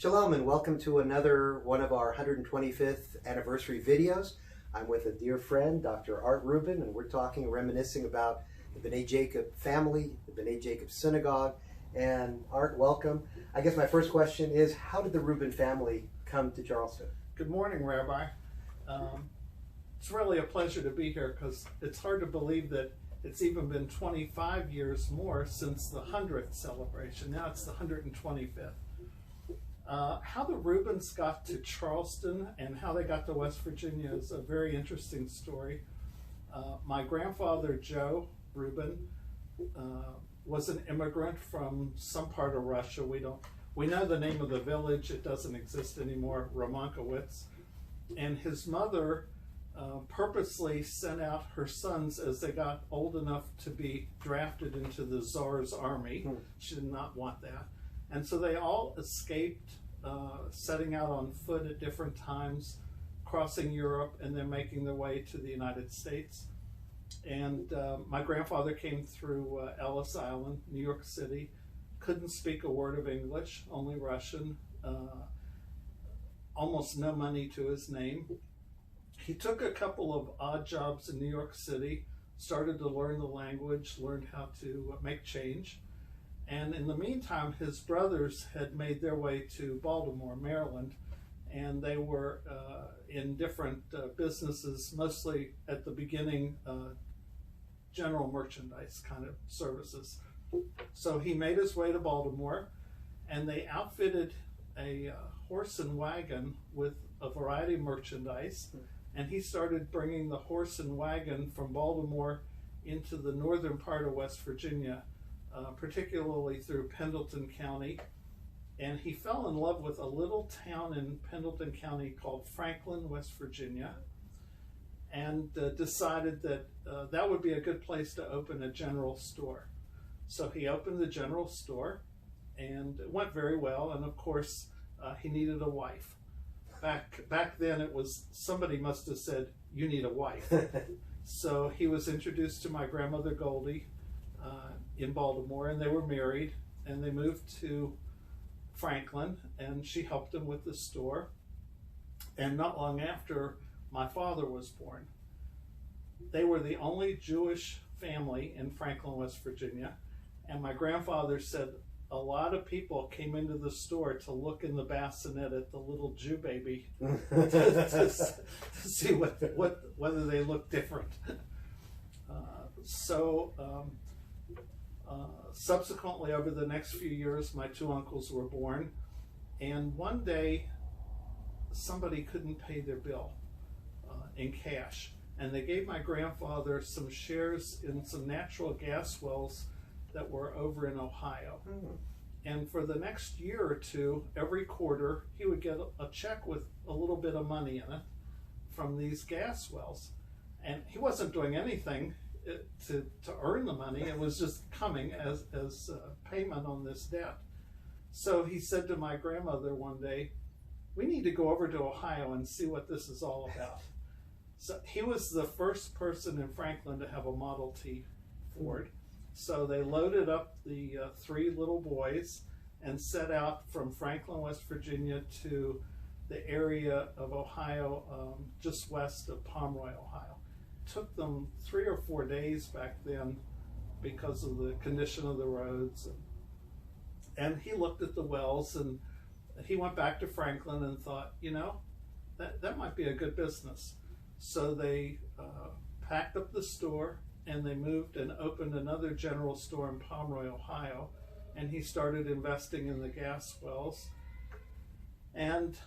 Shalom and welcome to another one of our 125th anniversary videos. I'm with a dear friend, Dr. Art Rubin, and we're talking and reminiscing about the B'nai Jacob family, the B'nai Jacob Synagogue. And Art, welcome. I guess my first question is, how did the Rubin family come to Charleston? Good morning, Rabbi. It's really a pleasure to be here because it's hard to believe that it's even been 25 years more since the 100th celebration. Now it's the 125th. How the Rubins got to Charleston and how they got to West Virginia is a very interesting story. My grandfather, Joe Rubin, was an immigrant from some part of Russia. We know the name of the village. It doesn't exist anymore, Wits. And his mother purposely sent out her sons as they got old enough to be drafted into the Tsar's army. She did not want that. And so they all escaped, setting out on foot at different times, crossing Europe, and then making their way to the United States. And my grandfather came through Ellis Island, New York City, couldn't speak a word of English, only Russian, almost no money to his name. He took a couple of odd jobs in New York City, started to learn the language, learned how to make change. And in the meantime, his brothers had made their way to Baltimore, Maryland, and they were in different businesses, mostly at the beginning, general merchandise kind of services. So he made his way to Baltimore, and they outfitted a horse and wagon with a variety of merchandise, and he started bringing the horse and wagon from Baltimore into the northern part of West Virginia, particularly through Pendleton County. And he fell in love with a little town in Pendleton County called Franklin, West Virginia, and decided that that would be a good place to open a general store. So he opened the general store, and it went very well. And of course, he needed a wife. Back then, it was, somebody must have said, "You need a wife." So he was introduced to my grandmother Goldie in Baltimore, and they were married, and they moved to Franklin, and she helped him with the store. And not long after, my father was born. They were the only Jewish family in Franklin, West Virginia, and my grandfather said a lot of people came into the store to look in the bassinet at the little Jew baby to see whether they looked different. Subsequently, over the next few years, my two uncles were born, and one day somebody couldn't pay their bill in cash, and they gave my grandfather some shares in some natural gas wells that were over in Ohio. And for the next year or two, every quarter, he would get a check with a little bit of money in it from these gas wells. And he wasn't doing anything to earn the money. It was just coming as payment on this debt. So he said to my grandmother one day, "We need to go over to Ohio and see what this is all about." So he was the first person in Franklin to have a Model T Ford. So they loaded up the three little boys and set out from Franklin, West Virginia to the area of Ohio just west of Pomeroy, Ohio. It took them 3 or 4 days back then because of the condition of the roads. And he looked at the wells, and he went back to Franklin and thought, you know, that might be a good business. So they packed up the store, and they moved and opened another general store in Pomeroy, Ohio, and he started investing in the gas wells, and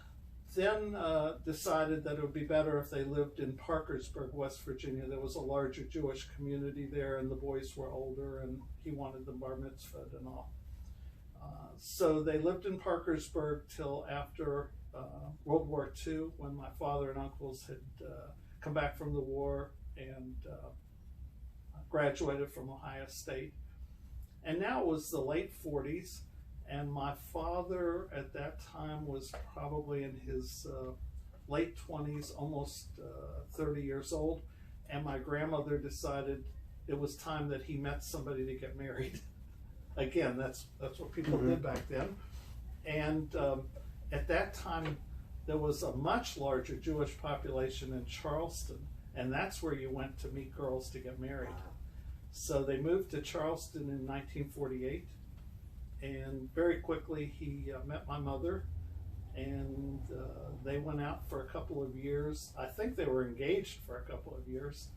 then decided that it would be better if they lived in Parkersburg, West Virginia. There was a larger Jewish community there, and the boys were older, and he wanted them bar mitzvahed and all. So they lived in Parkersburg till after World War II, when my father and uncles had come back from the war and graduated from Ohio State. And now it was the late 40s, and my father at that time was probably in his late 20s, almost 30 years old, and my grandmother decided it was time that he met somebody to get married. Again, that's what people did back then. And at that time, there was a much larger Jewish population in Charleston, and that's where you went to meet girls to get married. So they moved to Charleston in 1948, and very quickly he met my mother, and they went out for a couple of years. I think they were engaged for a couple of years,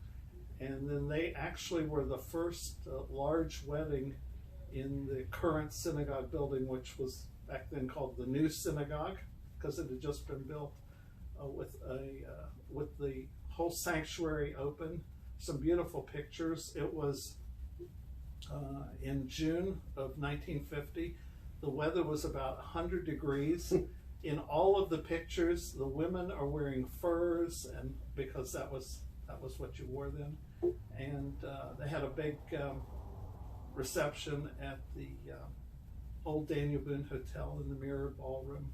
and then they actually were the first large wedding in the current synagogue building, which was back then called the New Synagogue, because it had just been built with the whole sanctuary open. Some beautiful pictures. It was in June of 1950. The weather was about 100 degrees. In all of the pictures, the women are wearing furs, and because that was what you wore then. And they had a big reception at the old Daniel Boone Hotel in the Mirror Ballroom.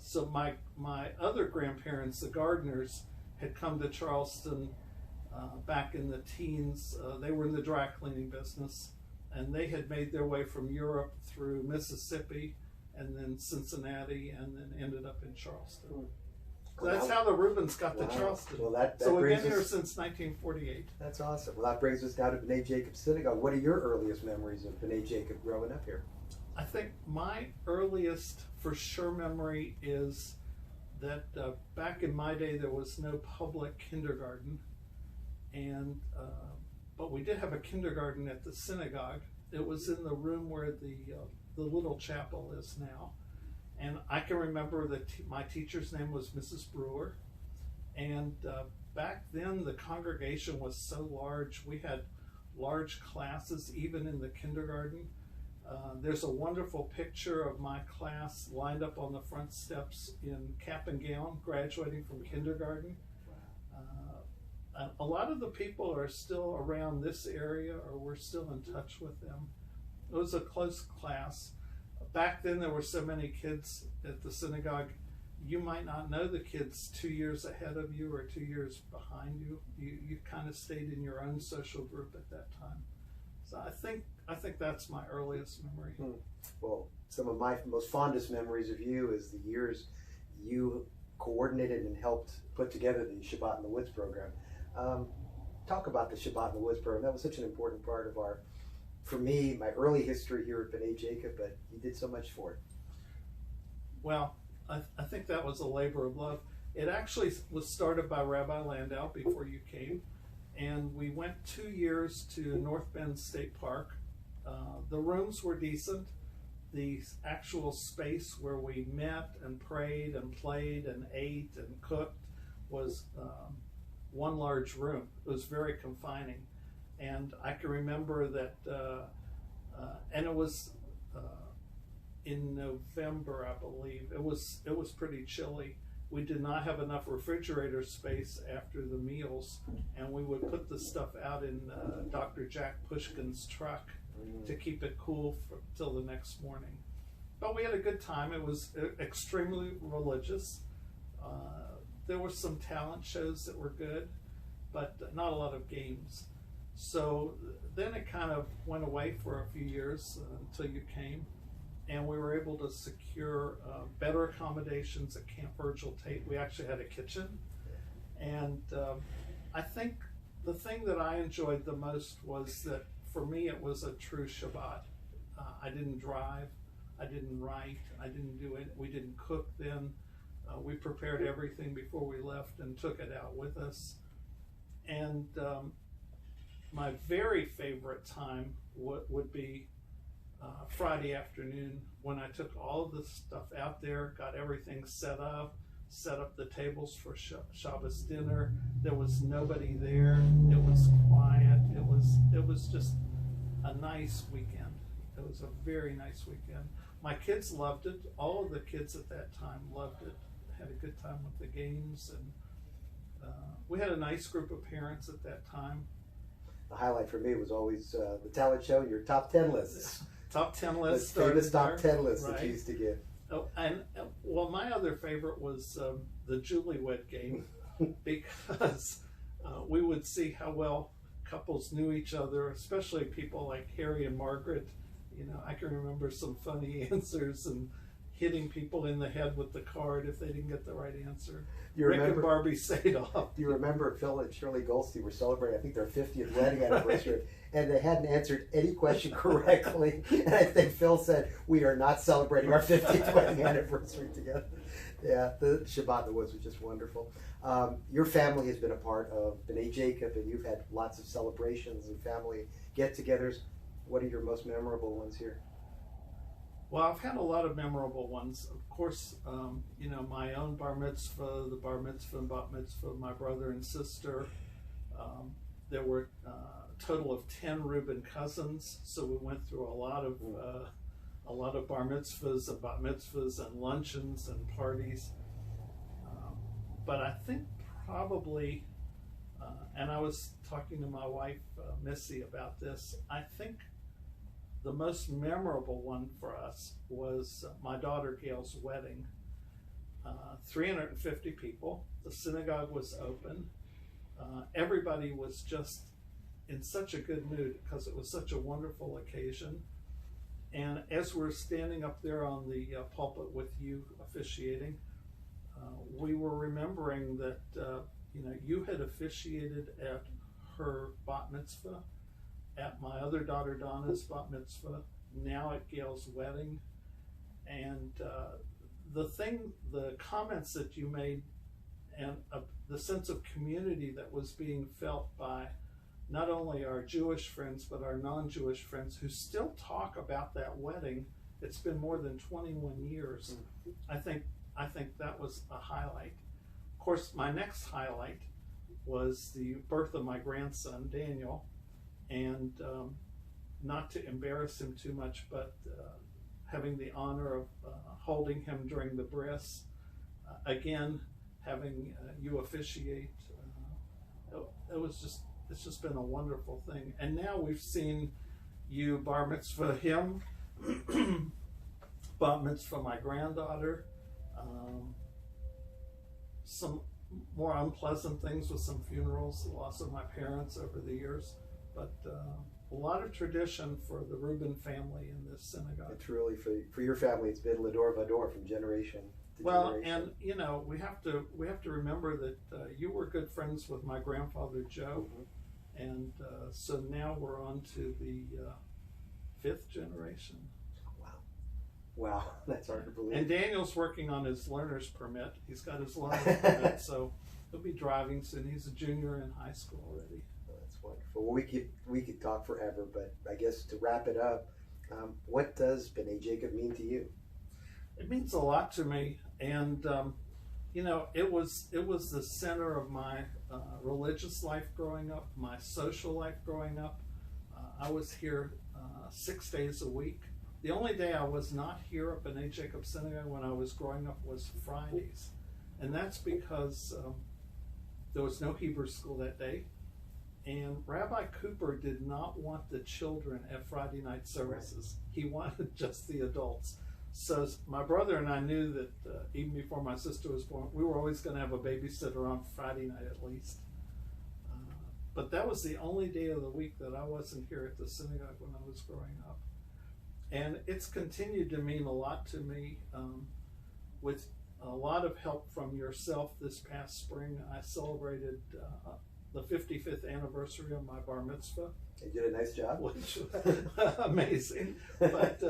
So my other grandparents, the Gardners, had come to Charleston back in the teens. They were in the dry cleaning business, and they had made their way from Europe through Mississippi and then Cincinnati, and then ended up in Charleston. So that's how the Rubins got to Charleston. Well, that so we've brings been here us, since 1948. That's awesome. Well, that brings us now to B'nai Jacob Synagogue. What are your earliest memories of B'nai Jacob growing up here? I think my earliest for sure memory is that back in my day there was no public kindergarten, and but we did have a kindergarten at the synagogue. It was in the room where the little chapel is now, and I can remember that my teacher's name was Mrs. Brewer, and back then the congregation was so large. We had large classes even in the kindergarten. There's a wonderful picture of my class lined up on the front steps in cap and gown, graduating from kindergarten. A lot of the people are still around this area, or we're still in touch with them. It was a close class. Back then there were so many kids at the synagogue, you might not know the kids 2 years ahead of you or 2 years behind you. You kind of stayed in your own social group at that time. So I think that's my earliest memory. Well, some of my most fondest memories of you is the years you coordinated and helped put together the Shabbat in the Woods program. Talk about the Shabbat in the Woods program. That was such an important part of for me, my early history here at B'nai Jacob, but you did so much for it. Well, I think that was a labor of love. It actually was started by Rabbi Landau before you came, and we went 2 years to North Bend State Park. The rooms were decent. The actual space where we met and prayed and played and ate and cooked was one large room. It was very confining. And I can remember that, and it was in November, I believe. It was pretty chilly. We did not have enough refrigerator space after the meals, and we would put the stuff out in Dr. Jack Pushkin's truck to keep it cool till the next morning. But we had a good time. It was extremely religious. There were some talent shows that were good, but not a lot of games. So then it kind of went away for a few years until you came, and we were able to secure better accommodations at Camp Virgil Tate. We actually had a kitchen, and I think the thing that I enjoyed the most was that for me it was a true Shabbat. I didn't drive, I didn't write, I didn't do it. We didn't cook then. We prepared everything before we left and took it out with us. And my very favorite time would be Friday afternoon, when I took all of the stuff out there, got everything set up the tables for Shabbos dinner. There was nobody there. It was quiet. It was just a nice weekend. It was a very nice weekend. My kids loved it. All of the kids at that time loved it. Had a good time with the games, and we had a nice group of parents at that time. The highlight for me was always the talent show, your top 10 lists. Top 10 lists. The famous top 10 lists right? that you used to give. Oh, and well, my other favorite was the Julie-Wed game, because we would see how well couples knew each other, especially people like Harry and Margaret. You know, I can remember some funny answers, and hitting people in the head with the card if they didn't get the right answer. You Rick remember, and Barbie stayed off. Do you remember Phil and Shirley Goldstein were celebrating, I think, their 50th wedding anniversary, and they hadn't answered any question correctly. And I think Phil said, "We are not celebrating our 50th wedding anniversary together." Yeah, the Shabbat in the Woods was just wonderful. Your family has been a part of B'nai Jacob, and you've had lots of celebrations and family get-togethers. What are your most memorable ones here? Well, I've had a lot of memorable ones. Of course, you know, my own bar mitzvah, the bar mitzvah and bat mitzvah of my brother and sister. There were a total of 10 Rubin cousins, so we went through a lot of bar mitzvahs and bat mitzvahs and luncheons and parties. But I think probably, and I was talking to my wife, Missy, about this, I think the most memorable one for us was my daughter Gail's wedding. 350 people. The synagogue was open. Everybody was just in such a good mood because it was such a wonderful occasion. And as we're standing up there on the pulpit with you officiating, we were remembering that you know, you had officiated at her bat mitzvah, at my other daughter Donna's bat mitzvah, now at Gail's wedding, and the comments that you made, and the sense of community that was being felt by not only our Jewish friends but our non-Jewish friends who still talk about that wedding. It's been more than 21 years. I think that was a highlight. Of course, my next highlight was the birth of my grandson Daniel, and not to embarrass him too much, but having the honor of holding him during the bris, again having you officiate. It's just been a wonderful thing. And now we've seen you bar mitzvah him, bat mitzvah my granddaughter, some more unpleasant things with some funerals, the loss of my parents over the years, but a lot of tradition for the Rubin family in this synagogue. It's really, for your family, it's been Lador Vador from generation to well, generation. and you know, we have to remember that you were good friends with my grandfather Joe, and so now we're on to the 5th generation. Wow, that's hard to believe. And Daniel's working on his learner's permit. He's got his learner's permit, so he'll be driving soon. He's a junior in high school already. Oh, that's wonderful. Well, we could talk forever, but I guess to wrap it up, what does B'nai Jacob mean to you? It means a lot to me, and you know, it was the center of my religious life growing up, my social life growing up. I was here 6 days a week. The only day I was not here at B'nai Jacob Synagogue when I was growing up was Fridays. And that's because there was no Hebrew school that day. And Rabbi Cooper did not want the children at Friday night services. He wanted just the adults. So my brother and I knew that even before my sister was born, we were always going to have a babysitter on Friday night at least. But that was the only day of the week that I wasn't here at the synagogue when I was growing up. And it's continued to mean a lot to me, with a lot of help from yourself. This past spring, I celebrated the 55th anniversary of my bar mitzvah. You did a nice job. Which was amazing. But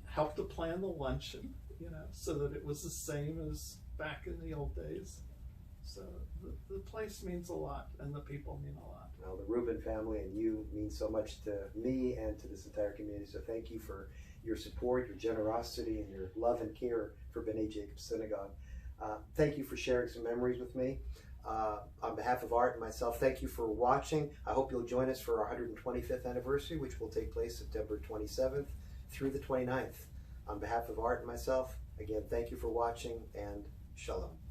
helped to plan the luncheon, you know, so that it was the same as back in the old days. So the place means a lot, and the people mean a lot. Well, the Rubin family and you mean so much to me and to this entire community. So thank you for your support, your generosity, and your love and care for B'nai Jacob Synagogue. Thank you for sharing some memories with me. On behalf of Art and myself, thank you for watching. I hope you'll join us for our 125th anniversary, which will take place September 27th through the 29th. On behalf of Art and myself, again, thank you for watching, and Shalom.